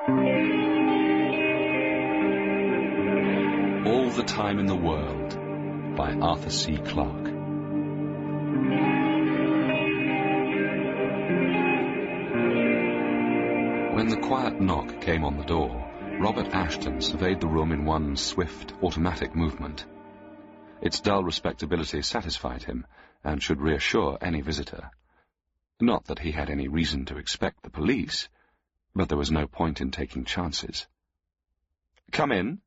All the Time in the World by Arthur C. Clarke. When the quiet knock came on the door, Robert Ashton surveyed the room in one swift, automatic movement. Its dull respectability satisfied him, and should reassure any visitor. Not that he had any reason to expect the police, but there was no point in taking chances. "Come in,"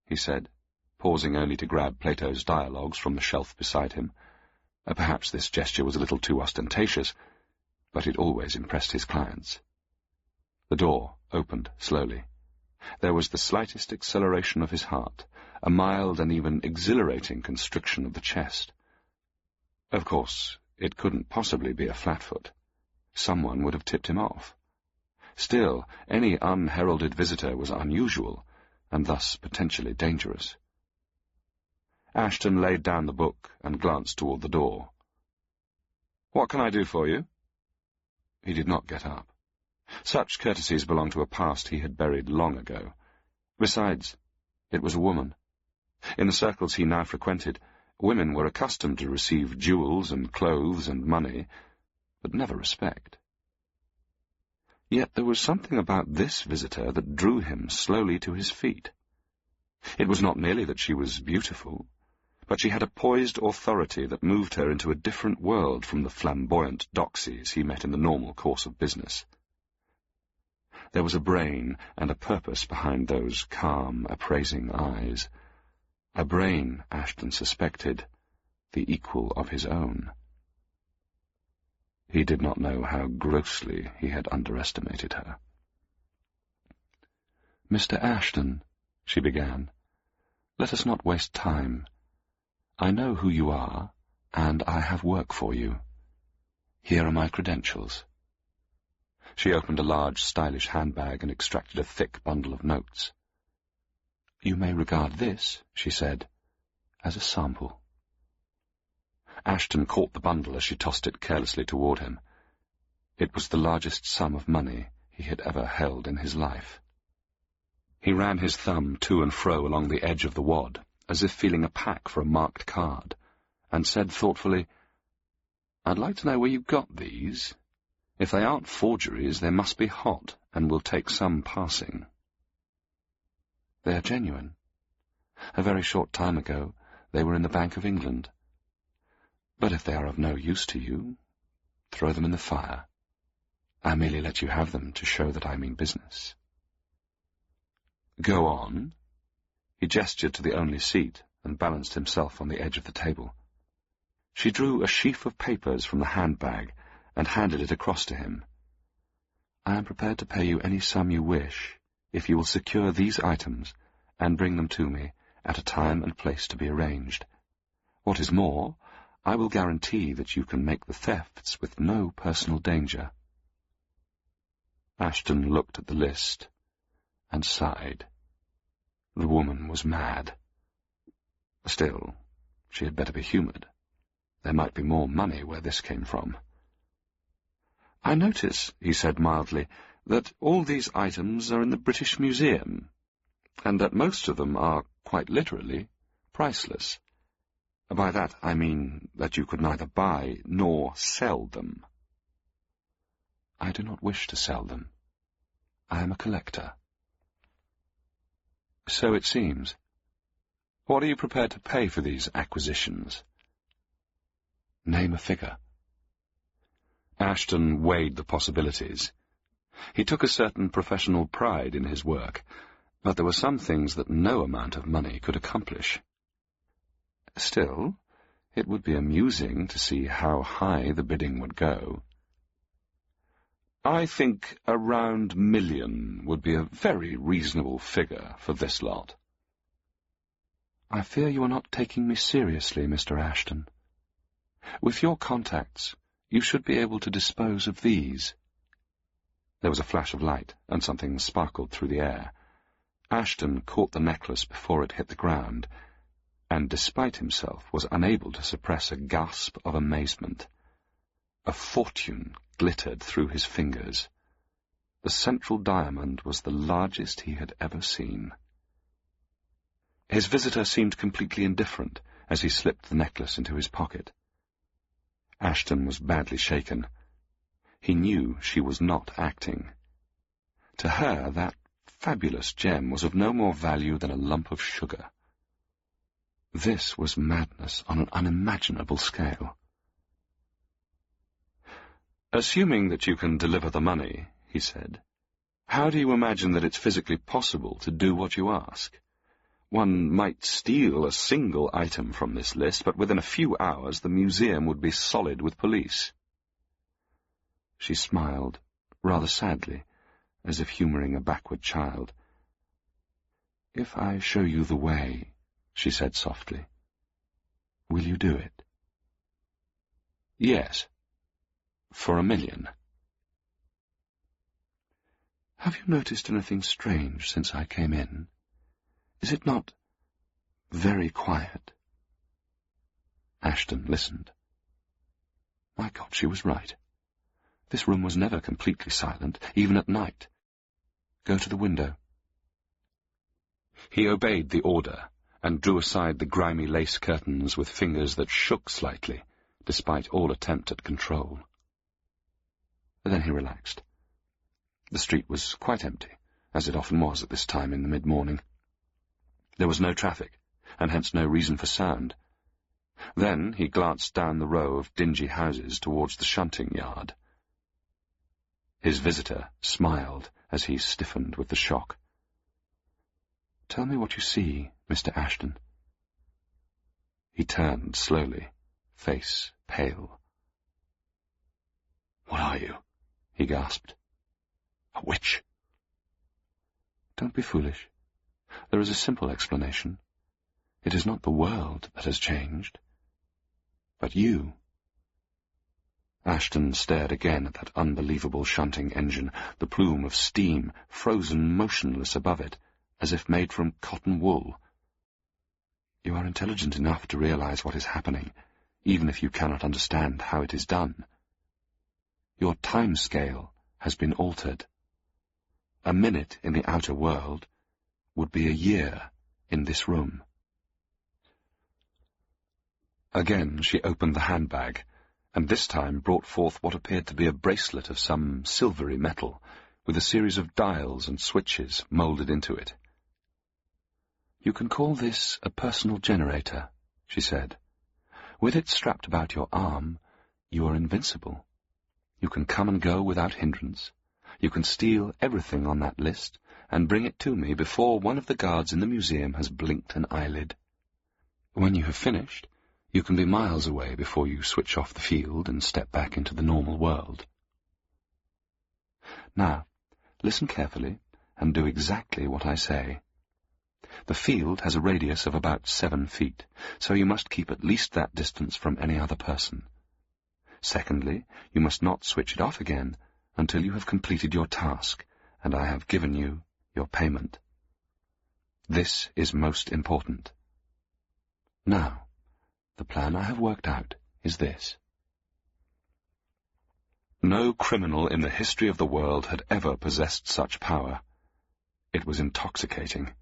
he said, pausing only to grab Plato's dialogues from the shelf beside him. Perhaps this gesture was a little too ostentatious, but it always impressed his clients. The door opened slowly. There was the slightest acceleration of his heart, a mild and even exhilarating constriction of the chest. Of course, it couldn't possibly be a flatfoot. Someone would have tipped him off. Still, any unheralded visitor was unusual, and thus potentially dangerous. Ashton laid down the book and glanced toward the door. "What can I do for you?" He did not get up. Such courtesies belonged to a past he had buried long ago. Besides, it was a woman. In the circles he now frequented, women were accustomed to receive jewels and clothes and money, but never respect. Yet there was something about this visitor that drew him slowly to his feet. It was not merely that she was beautiful, but she had a poised authority that moved her into a different world from the flamboyant doxies he met in the normal course of business. There was a brain and a purpose behind those calm, appraising eyes. A brain, Ashton suspected, the equal of his own. He did not know how grossly he had underestimated her. "Mr. Ashton," she began, "let us not waste time. I know who you are, and I have work for you. Here are my credentials." She opened a large, stylish handbag and extracted a thick bundle of notes. "You may regard this," she said, "as a sample." Ashton caught the bundle as she tossed it carelessly toward him. It was the largest sum of money he had ever held in his life. He ran his thumb to and fro along the edge of the wad, as if feeling a pack for a marked card, and said thoughtfully, "I'd like to know where you got these. If they aren't forgeries, they must be hot, and will take some passing." "They are genuine. A very short time ago, they were in the Bank of England. But if they are of no use to you, throw them in the fire. I merely let you have them to show that I mean business." "Go on." He gestured to the only seat and balanced himself on the edge of the table. She drew a sheaf of papers from the handbag and handed it across to him. "I am prepared to pay you any sum you wish, if you will secure these items and bring them to me at a time and place to be arranged. What is more, I will guarantee that you can make the thefts with no personal danger." Ashton looked at the list and sighed. The woman was mad. Still, she had better be humoured. There might be more money where this came from. "I notice," he said mildly, "that all these items are in the British Museum, and that most of them are, quite literally, priceless. By that I mean that you could neither buy nor sell them." "I do not wish to sell them. I am a collector." "So it seems. What are you prepared to pay for these acquisitions?" "Name a figure." Ashton weighed the possibilities. He took a certain professional pride in his work, but there were some things that no amount of money could accomplish. Still, it would be amusing to see how high the bidding would go. "I think around $1,000,000 would be a very reasonable figure for this lot." "I fear you are not taking me seriously, Mr. Ashton. With your contacts, you should be able to dispose of these." There was a flash of light, and something sparkled through the air. Ashton caught the necklace before it hit the ground, and despite himself was unable to suppress a gasp of amazement. A fortune glittered through his fingers. The central diamond was the largest he had ever seen. His visitor seemed completely indifferent as he slipped the necklace into his pocket. Ashton was badly shaken. He knew she was not acting. To her, that fabulous gem was of no more value than a lump of sugar. This was madness on an unimaginable scale. "Assuming that you can deliver the money," he said, "how do you imagine that it's physically possible to do what you ask? One might steal a single item from this list, but within a few hours the museum would be solid with police." She smiled, rather sadly, as if humouring a backward child. "If I show you the way," she said softly, "will you do it?" "Yes. For $1 million. Have you noticed anything strange since I came in? Is it not very quiet?" Ashton listened. My God, she was right. This room was never completely silent, even at night. "Go to the window." He obeyed the order and drew aside the grimy lace curtains with fingers that shook slightly, despite all attempt at control. Then he relaxed. The street was quite empty, as it often was at this time in the mid-morning. There was no traffic, and hence no reason for sound. Then he glanced down the row of dingy houses towards the shunting yard. His visitor smiled as he stiffened with the shock. "Tell me what you see, Mr. Ashton." He turned slowly, face pale. "What are you?" he gasped. "A witch?" "Don't be foolish. There is a simple explanation. It is not the world that has changed, but you." Ashton stared again at that unbelievable shunting engine, the plume of steam frozen motionless above it, as if made from cotton wool. "You are intelligent enough to realize what is happening, even if you cannot understand how it is done. Your time scale has been altered. A minute in the outer world would be a year in this room." Again she opened the handbag, and this time brought forth what appeared to be a bracelet of some silvery metal, with a series of dials and switches moulded into it. "You can call this a personal generator," she said. "With it strapped about your arm, you are invincible. You can come and go without hindrance. You can steal everything on that list and bring it to me before one of the guards in the museum has blinked an eyelid. When you have finished, you can be miles away before you switch off the field and step back into the normal world. Now, listen carefully and do exactly what I say. The field has a radius of about 7 feet, so you must keep at least that distance from any other person. Secondly, you must not switch it off again until you have completed your task, and I have given you your payment. This is most important. Now, the plan I have worked out is this." No criminal in the history of the world had ever possessed such power. It was intoxicating.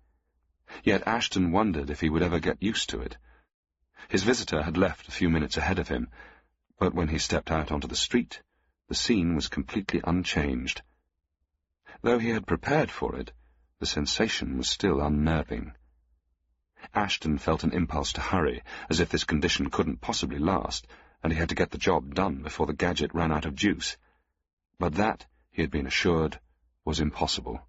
Yet Ashton wondered if he would ever get used to it. His visitor had left a few minutes ahead of him, but when he stepped out onto the street, the scene was completely unchanged. Though he had prepared for it, the sensation was still unnerving. Ashton felt an impulse to hurry, as if this condition couldn't possibly last, and he had to get the job done before the gadget ran out of juice. But that, he had been assured, was impossible.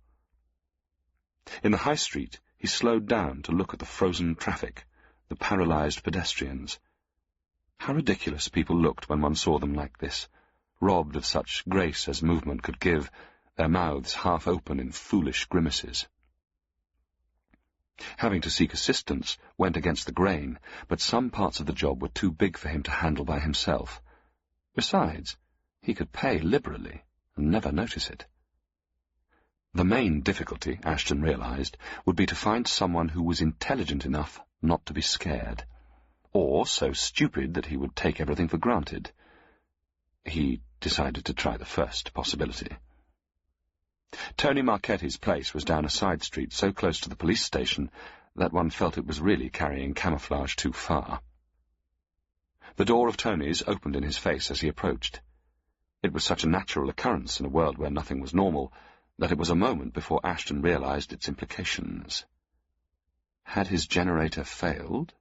In the high street, he slowed down to look at the frozen traffic, the paralyzed pedestrians. How ridiculous people looked when one saw them like this, robbed of such grace as movement could give, their mouths half open in foolish grimaces. Having to seek assistance went against the grain, but some parts of the job were too big for him to handle by himself. Besides, he could pay liberally and never notice it. The main difficulty, Ashton realized, would be to find someone who was intelligent enough not to be scared, or so stupid that he would take everything for granted. He decided to try the first possibility. Tony Marchetti's place was down a side street so close to the police station that one felt it was really carrying camouflage too far. The door of Tony's opened in his face as he approached. It was such a natural occurrence in a world where nothing was normal that it was a moment before Ashton realized its implications. Had his generator failed?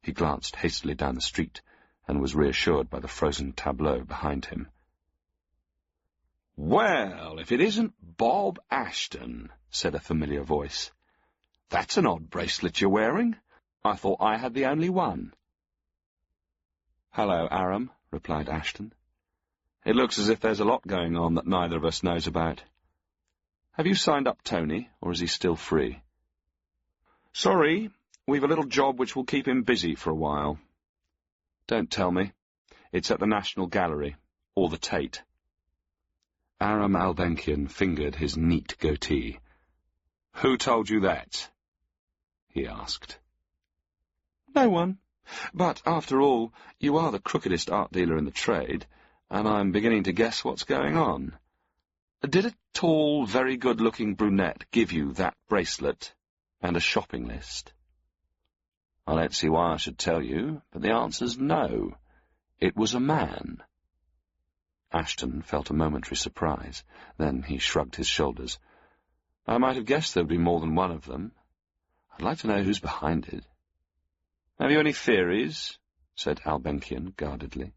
He glanced hastily down the street and was reassured by the frozen tableau behind him. "Well, if it isn't Bob Ashton," said a familiar voice. "That's an odd bracelet you're wearing. I thought I had the only one." "Hello, Aram," replied Ashton. "It looks as if there's a lot going on that neither of us knows about. Have you signed up Tony, or is he still free?" "Sorry, we've a little job which will keep him busy for a while." "Don't tell me. It's at the National Gallery, or the Tate." Aram Albenkian fingered his neat goatee. "Who told you that?" he asked. "No one. But, after all, you are the crookedest art dealer in the trade, and I'm beginning to guess what's going on. Did a tall, very good-looking brunette give you that bracelet and a shopping list?" "I don't see why I should tell you, but the answer's no. It was a man." Ashton felt a momentary surprise. Then he shrugged his shoulders. "I might have guessed there'd be more than one of them. I'd like to know who's behind it." "Have you any theories?" said Albenkian guardedly.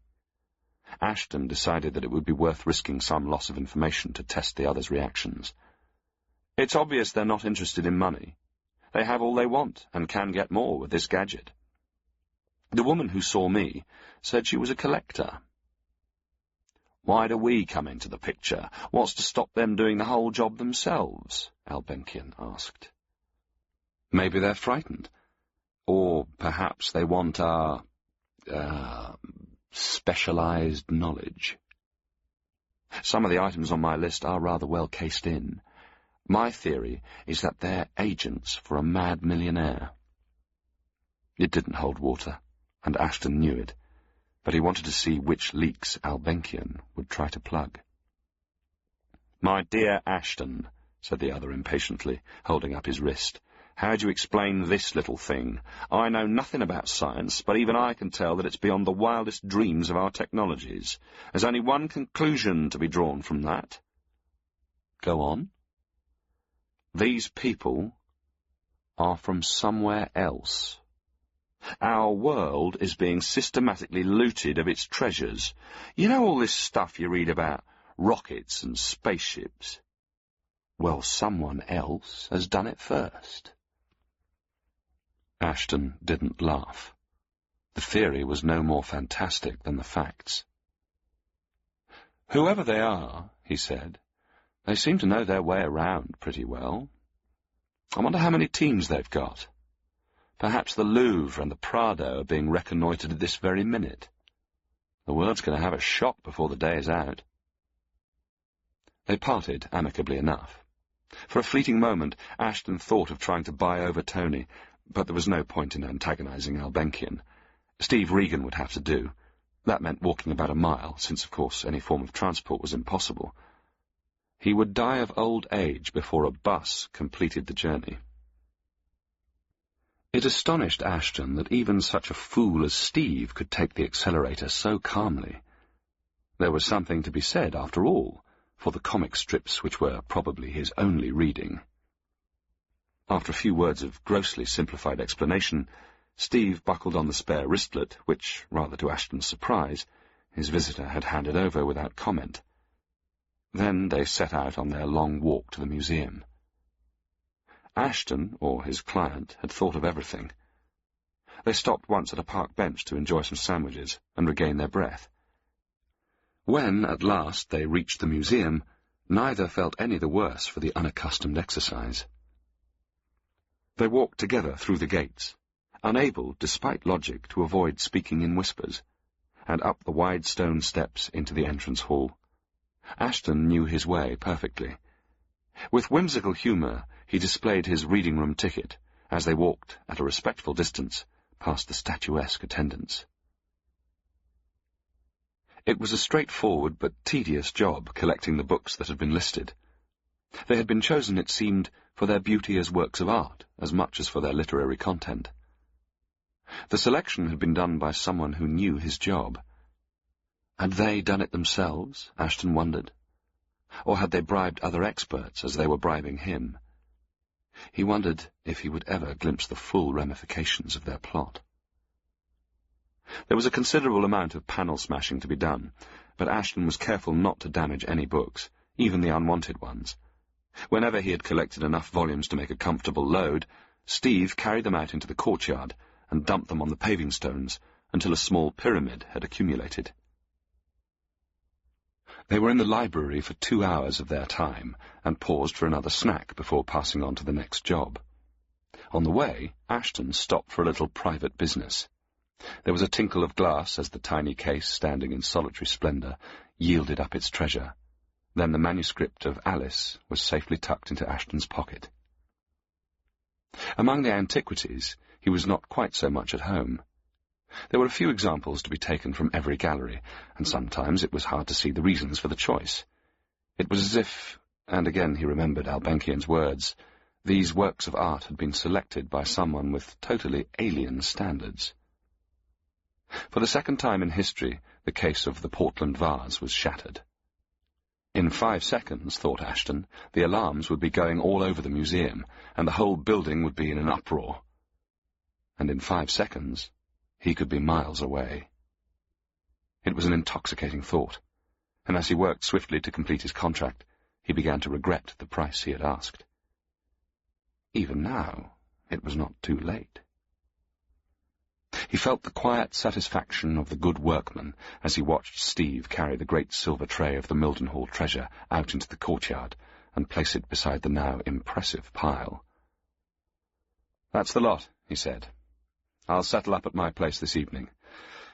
Ashton decided that it would be worth risking some loss of information to test the other's reactions. "It's obvious they're not interested in money. They have all they want, and can get more with this gadget. The woman who saw me said she was a collector." "Why do we come into the picture? What's to stop them doing the whole job themselves?" Albenkian asked. "Maybe they're frightened. Or perhaps they want our, specialized knowledge. Some of the items on my list are rather well cased in. My theory is that they're agents for a mad millionaire." It didn't hold water, and Ashton knew it, but he wanted to see which leaks Albenkian would try to plug. "My dear Ashton," said the other impatiently, holding up his wrist, "how do you explain this little thing? I know nothing about science, but even I can tell that it's beyond the wildest dreams of our technologies. There's only one conclusion to be drawn from that." "Go on." "These people are from somewhere else. Our world is being systematically looted of its treasures. You know all this stuff you read about, rockets and spaceships? Well, someone else has done it first." Ashton didn't laugh. The theory was no more fantastic than the facts. "Whoever they are," he said, "they seem to know their way around pretty well. I wonder how many teams they've got. Perhaps the Louvre and the Prado are being reconnoitred at this very minute. The world's going to have a shock before the day is out." They parted amicably enough. For a fleeting moment, Ashton thought of trying to buy over Tony, but there was no point in antagonizing Albenkian. Steve Regan would have to do. That meant walking about a mile, since, of course, any form of transport was impossible. He would die of old age before a bus completed the journey. It astonished Ashton that even such a fool as Steve could take the accelerator so calmly. There was something to be said, after all, for the comic strips which were probably his only reading. After a few words of grossly simplified explanation, Steve buckled on the spare wristlet, which, rather to Ashton's surprise, his visitor had handed over without comment. Then they set out on their long walk to the museum. Ashton, or his client, had thought of everything. They stopped once at a park bench to enjoy some sandwiches and regain their breath. When, at last, they reached the museum, neither felt any the worse for the unaccustomed exercise. They walked together through the gates, unable, despite logic, to avoid speaking in whispers, and up the wide stone steps into the entrance hall. Ashton knew his way perfectly. With whimsical humour, he displayed his reading-room ticket as they walked, at a respectful distance, past the statuesque attendants. It was a straightforward but tedious job collecting the books that had been listed. They had been chosen, it seemed, for their beauty as works of art, as much as for their literary content. The selection had been done by someone who knew his job. Had they done it themselves, Ashton wondered? Or had they bribed other experts as they were bribing him? He wondered if he would ever glimpse the full ramifications of their plot. There was a considerable amount of panel smashing to be done, but Ashton was careful not to damage any books, even the unwanted ones. Whenever he had collected enough volumes to make a comfortable load, Steve carried them out into the courtyard and dumped them on the paving stones until a small pyramid had accumulated. They were in the library for 2 hours of their time and paused for another snack before passing on to the next job. On the way, Ashton stopped for a little private business. There was a tinkle of glass as the tiny case, standing in solitary splendour, yielded up its treasure. Then the manuscript of Alice was safely tucked into Ashton's pocket. Among the antiquities, he was not quite so much at home. There were a few examples to be taken from every gallery, and sometimes it was hard to see the reasons for the choice. It was as if, and again he remembered Albenkian's words, these works of art had been selected by someone with totally alien standards. For the second time in history, the case of the Portland vase was shattered. In 5 seconds, thought Ashton, the alarms would be going all over the museum, and the whole building would be in an uproar. And in 5 seconds, he could be miles away. It was an intoxicating thought, and as he worked swiftly to complete his contract, he began to regret the price he had asked. Even now, it was not too late. He felt the quiet satisfaction of the good workman as he watched Steve carry the great silver tray of the Mildenhall treasure out into the courtyard and place it beside the now impressive pile. "That's the lot," he said. "I'll settle up at my place this evening.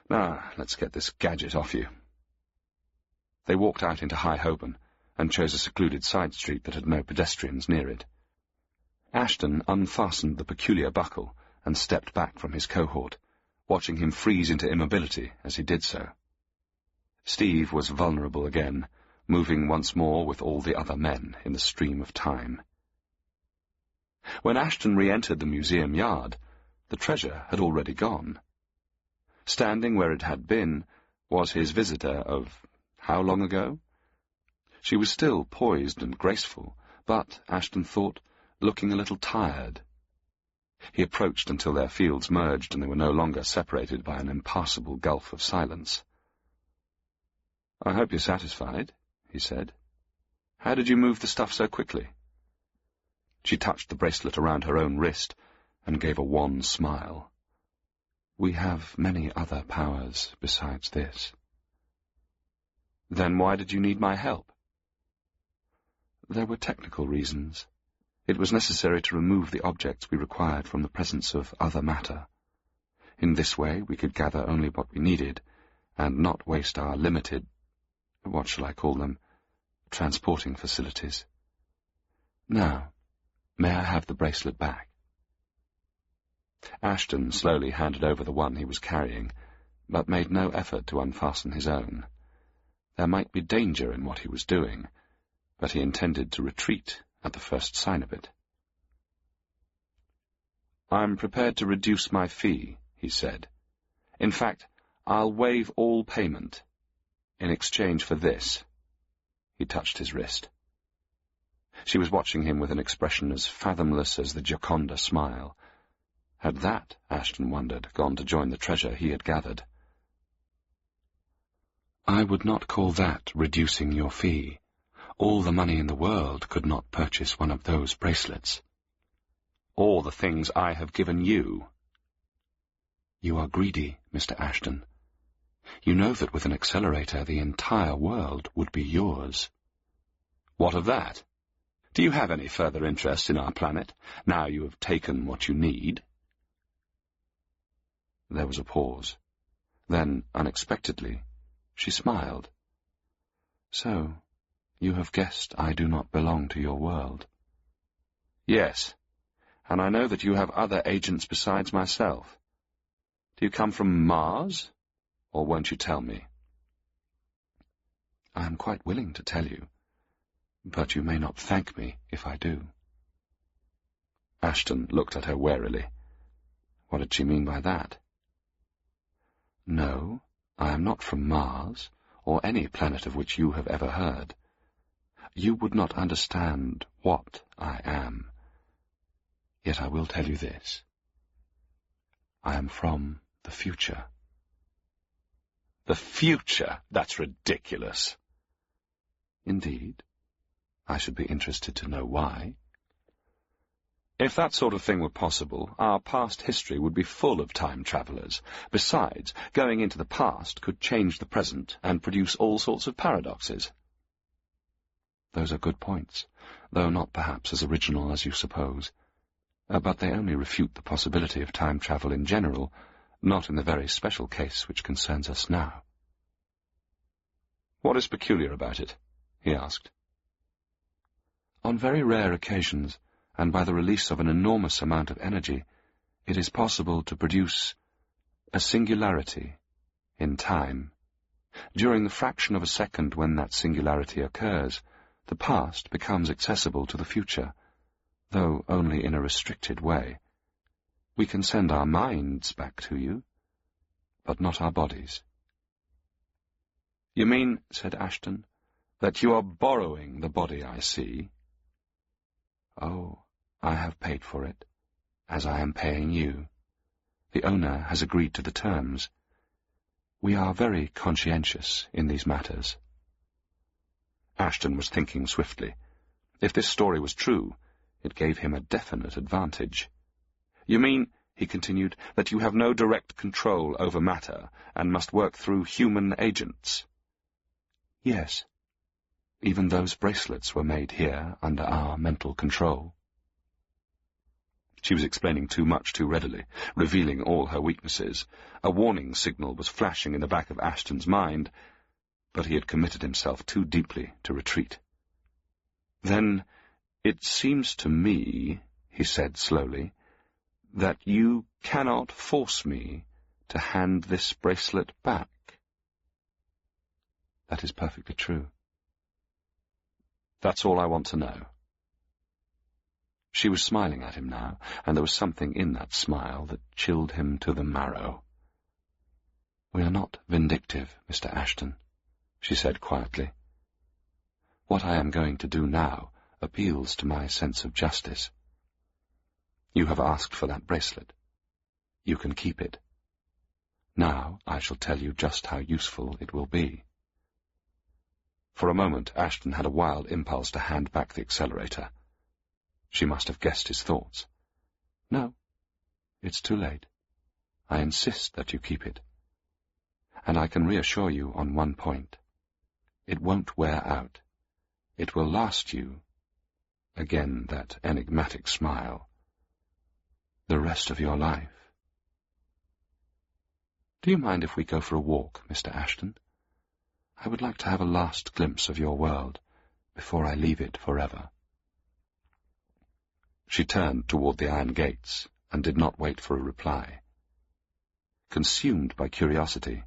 Now, let's get this gadget off you." They walked out into High Holborn and chose a secluded side street that had no pedestrians near it. Ashton unfastened the peculiar buckle and stepped back from his cohort, watching him freeze into immobility as he did so. Steve was vulnerable again, moving once more with all the other men in the stream of time. When Ashton re-entered the museum yard, the treasure had already gone. Standing where it had been was his visitor of how long ago? She was still poised and graceful, but, Ashton thought, looking a little tired. He approached until their fields merged and they were no longer separated by an impassable gulf of silence. "I hope you're satisfied," he said. "How did you move the stuff so quickly?" She touched the bracelet around her own wrist and gave a wan smile. "We have many other powers besides this." "Then why did you need my help?" "There were technical reasons. It was necessary to remove the objects we required from the presence of other matter. In this way we could gather only what we needed, and not waste our limited, what shall I call them, transporting facilities. Now, may I have the bracelet back?" Ashton slowly handed over the one he was carrying, but made no effort to unfasten his own. There might be danger in what he was doing, but he intended to retreat at the first sign of it. "I'm prepared to reduce my fee," he said. "In fact, I'll waive all payment. In exchange for this." He touched his wrist. She was watching him with an expression as fathomless as the Gioconda smile. Had that, Ashton wondered, gone to join the treasure he had gathered? "I would not call that reducing your fee. All the money in the world could not purchase one of those bracelets." "Or the things I have given you." "You are greedy, Mr. Ashton. You know that with an accelerator the entire world would be yours." "What of that? Do you have any further interest in our planet, now you have taken what you need?" There was a pause. Then, unexpectedly, she smiled. "So, you have guessed I do not belong to your world." "Yes, and I know that you have other agents besides myself. Do you come from Mars, or won't you tell me?" "I am quite willing to tell you. But you may not thank me if I do. Ashton looked at her warily. What did she mean by that? No, I am not from Mars, or any planet of which you have ever heard. You would not understand what I am. Yet I will tell you this. I am from the future. The future? That's ridiculous. Indeed. I should be interested to know why. If that sort of thing were possible, our past history would be full of time travelers. Besides, going into the past could change the present and produce all sorts of paradoxes. Those are good points, though not perhaps as original as you suppose. But they only refute the possibility of time travel in general, not in the very special case which concerns us now. What is peculiar about it? He asked. On very rare occasions, and by the release of an enormous amount of energy, it is possible to produce a singularity in time. During the fraction of a second when that singularity occurs, the past becomes accessible to the future, though only in a restricted way. We can send our minds back to you, but not our bodies. You mean, said Ashton, that you are borrowing the body I see? Oh, I have paid for it, as I am paying you. The owner has agreed to the terms. We are very conscientious in these matters. Ashton was thinking swiftly. If this story was true, it gave him a definite advantage. You mean, he continued, that you have no direct control over matter and must work through human agents? Yes. Even those bracelets were made here under our mental control. She was explaining too much too readily, revealing all her weaknesses. A warning signal was flashing in the back of Ashton's mind, but he had committed himself too deeply to retreat. Then, it seems to me, he said slowly, that you cannot force me to hand this bracelet back. That is perfectly true. That's all I want to know. She was smiling at him now, and there was something in that smile that chilled him to the marrow. We are not vindictive, Mr. Ashton, she said quietly. What I am going to do now appeals to my sense of justice. You have asked for that bracelet. You can keep it. Now I shall tell you just how useful it will be. For a moment Ashton had a wild impulse to hand back the accelerator. She must have guessed his thoughts. No, it's too late. I insist that you keep it. And I can reassure you on one point. It won't wear out. It will last you, again that enigmatic smile, the rest of your life. Do you mind if we go for a walk, Mr. Ashton? I would like to have a last glimpse of your world before I leave it forever. She turned toward the iron gates and did not wait for a reply. Consumed by curiosity,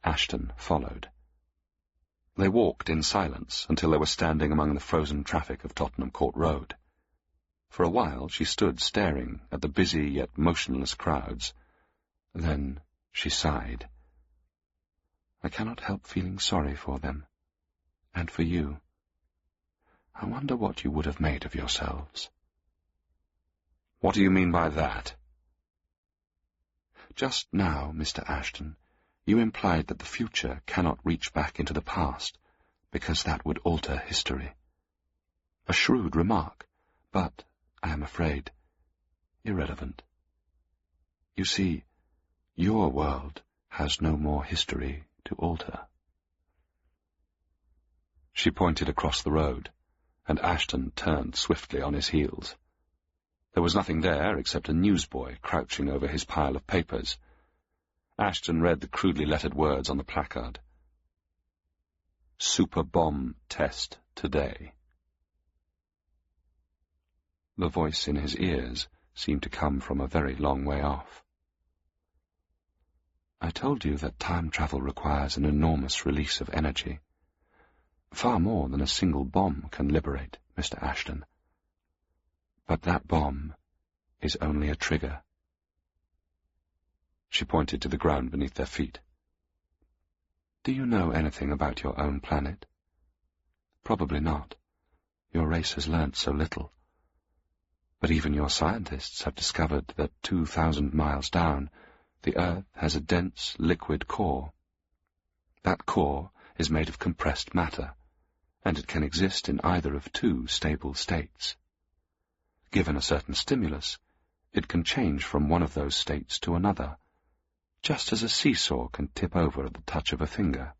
Ashton followed. They walked in silence until they were standing among the frozen traffic of Tottenham Court Road. For a while she stood staring at the busy yet motionless crowds. Then she sighed. I cannot help feeling sorry for them, and for you. I wonder what you would have made of yourselves. What do you mean by that? Just now, Mr. Ashton, you implied that the future cannot reach back into the past, because that would alter history. A shrewd remark, but, I am afraid, irrelevant. You see, your world has no more history to alter. She pointed across the road, and Ashton turned swiftly on his heels. There was nothing there except a newsboy crouching over his pile of papers. Ashton read the crudely lettered words on the placard. Super bomb test today. The voice in his ears seemed to come from a very long way off. I told you that time travel requires an enormous release of energy. Far more than a single bomb can liberate, Mr. Ashton. But that bomb is only a trigger. She pointed to the ground beneath their feet. Do you know anything about your own planet? Probably not. Your race has learnt so little. But even your scientists have discovered that 2,000 miles down, the Earth has a dense, liquid core. That core is made of compressed matter, and it can exist in either of two stable states. Given a certain stimulus, it can change from one of those states to another, just as a seesaw can tip over at the touch of a finger.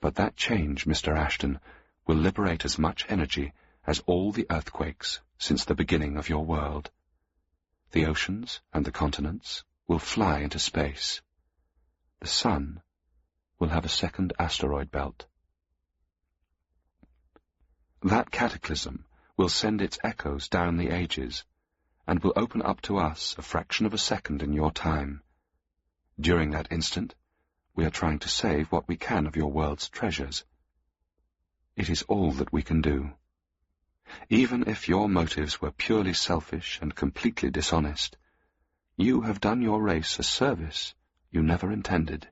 But that change, Mr. Ashton, will liberate as much energy as all the earthquakes since the beginning of your world. The oceans and the continents will fly into space. The sun will have a second asteroid belt. That cataclysm will send its echoes down the ages, and will open up to us a fraction of a second in your time. During that instant, we are trying to save what we can of your world's treasures. It is all that we can do. Even if your motives were purely selfish and completely dishonest, you have done your race a service you never intended.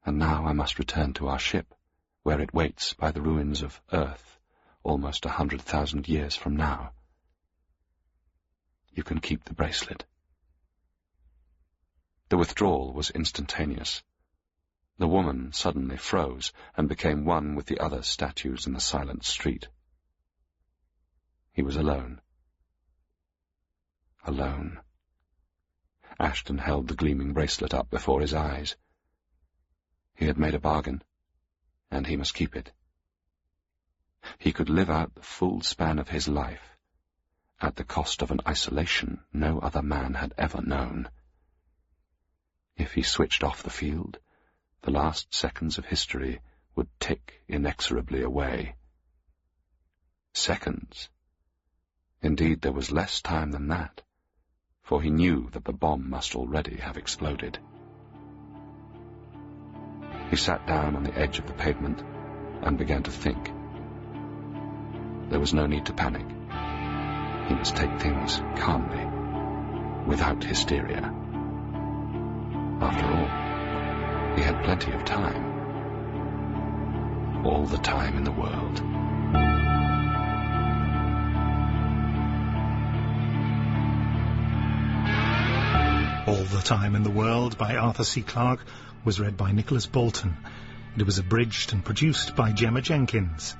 And now I must return to our ship, where it waits by the ruins of Earth, almost 100,000 years from now. You can keep the bracelet. The withdrawal was instantaneous. The woman suddenly froze and became one with the other statues in the silent street. He was alone. Alone. Ashton held the gleaming bracelet up before his eyes. He had made a bargain, and he must keep it. He could live out the full span of his life, at the cost of an isolation no other man had ever known. If he switched off the field, the last seconds of history would tick inexorably away. Seconds. Indeed, there was less time than that, for he knew that the bomb must already have exploded. He sat down on the edge of the pavement and began to think. There was no need to panic. He must take things calmly, without hysteria. After all, he had plenty of time. All the time in the world. All the Time in the World by Arthur C. Clarke was read by Nicholas Bolton. It was abridged and produced by Gemma Jenkins.